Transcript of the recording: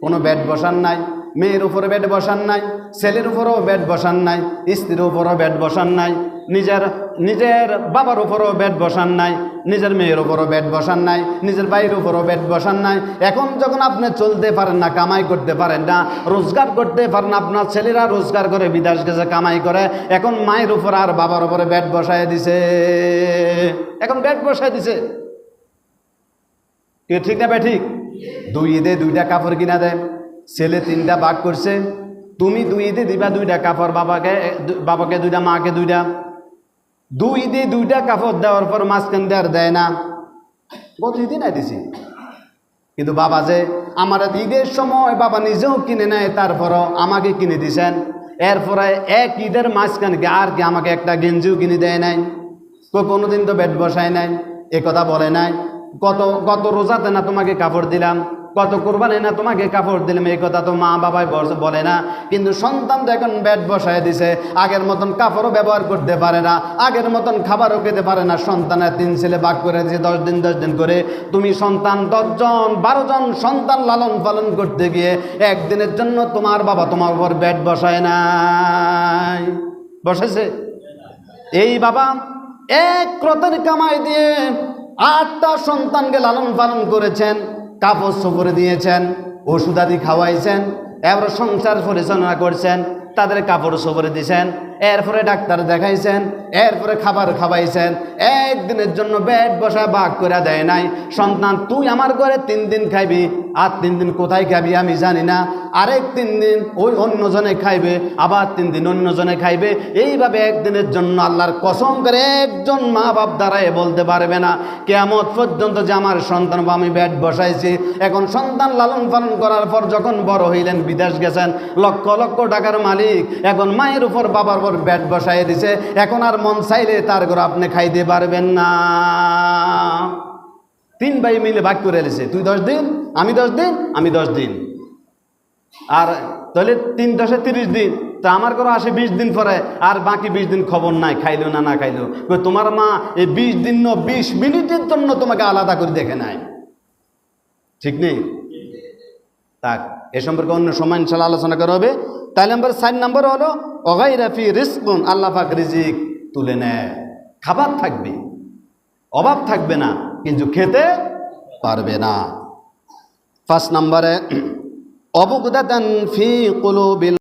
কোনো বেড বসান নাই, মেয়ের উপরে বেড বসান নাই, ছেলের উপরেও বেড বসান নাই, স্ত্রীর উপরেও বেড বসান নাই, নিজের বাবার উপরেও বেড বসান নাই, নিজের মেয়ের উপরও বেড বসান নাই, নিজের ভাইয়ের উপরও বেড বসান নাই। এখন যখন আপনি চলতে পারেন না, কামাই করতে পারেন না, রোজগার করতে পারেন, আপনার ছেলেরা রোজগার করে বিদেশ গেছে কামাই করে, এখন মায়ের উপর আর বাবার উপরে বেড বসায় দিছে, এখন বেড বসায় দিছে। ঠিক না ভাই? ঠিক। 2 ঈদে 2টা কাপড় কিনা দেয়, ছেলে 3টা ভাগ করছে, তুমি 2 ঈদে দিবা 2টা কাপড়, বাবাকে 2টা, মাকে 2টা। 2 ঈদে 2টা কাপড় দেওয়ার পর মাঝখান দেওয়ার দেয় না, গত ঈদে নাই দিছি। কিন্তু বাবা যে আমার ঈদের সময় বাবা নিজেও কিনে নেয়, তারপরও আমাকে কিনে দিছেন। এরপরে এক ঈদের মাঝখান আর কি আমাকে একটা গেঞ্জিও কিনে দেয় নাই, কোনোদিন তো বেড বসায় নাই, এ কথা বলে নাই। কত রোজাতে না তোমাকে কাপড় দিলাম, কত কোরবানি না তোমাকে কাপড় দিলাম, এই কথা তো মা বাবাই বলে না। কিন্তু সন্তান তো এখন বেড বসায় দিছে, আগের মতন কাপড়ও ব্যবহার করতে পারে না, আগের মতন খাবারও খেতে পারে না। সন্তানের 3 ছেলে ভাগ করে দিয়েছে 10 দিন 10 দিন করে। তুমি সন্তান 10 জন 12 জন সন্তান লালন পালন করতে গিয়ে একদিনের জন্য তোমার বাবা তোমার উপর বেড বসায় নাই, বসেছে? এই বাবা এক রতের কামাই দিয়ে 8টা সন্তানকে লালন পালন করেছেন, কাপড় চোপড় দিয়েছেন, ওষুধ আদি খাওয়াইছেন, এবার সংসার পরিচালনা করছেন, তাদের কাপড় চোপড় দিয়েছেন, এরপরে ডাক্তার দেখাইছেন, এরপরে খাবার খাওয়াইছেন। একদিনের জন্য বেড বসা ভাগ করে দেয় নাই। সন্তান তুই আমার ঘরে 3 দিন খাইবি, আর 3 দিন কোথায় খাবি আমি জানি না, আরেক 3 দিন ওই অন্যজনে খাইবে, আবার 3 দিন অন্যজনে খাইবে। এইভাবে একদিনের জন্য আল্লাহর কসম করে একজন মা বাপ দাঁড়ায় বলতে পারবে না কিয়ামত পর্যন্ত যে আমার সন্তান বা আমি বেড বসাইছি। এখন সন্তান লালন পালন করার পর যখন বড় হইলেন, বিদেশ গেছেন, লক্ষ লক্ষ টাকার মালিক, এখন মায়ের উপর বাবার উপর বেড বসাই দিছে। এখন আর মন চাইলে তার ঘরে আপনি খাইতে পারবেন না। 3 ভাই মিলে ভাগ করে এসেছে, তুই 10 দিন, আমি 10 দিন, আমি 10 দিন, আর তাহলে 3 10 30 দিন। তা আমার ঘরে আসে 20 দিন পরে, আর বাকি 20 দিন খবর নাই, খাইলো না না খাইলো। তোমার মা এই 20 দিন 20 মিনিটের জন্য তোমাকে আলাদা করে দেখে নাই, ঠিক নেই? তাক এ সম্পর্কে অন্য সময় ইনশাআল্লাহ আলোচনা করা হবে। তাহলে 4 নম্বর হলো অগাইরা ফি রিজকুন, আল্লাহ পাক রিজিক তুলে নেয়, খাবার থাকবে, অভাব থাকবে না, কিন্তু খেতে পারবে না। 5 নম্বরে অবুগদাতান ফি কুলুবিল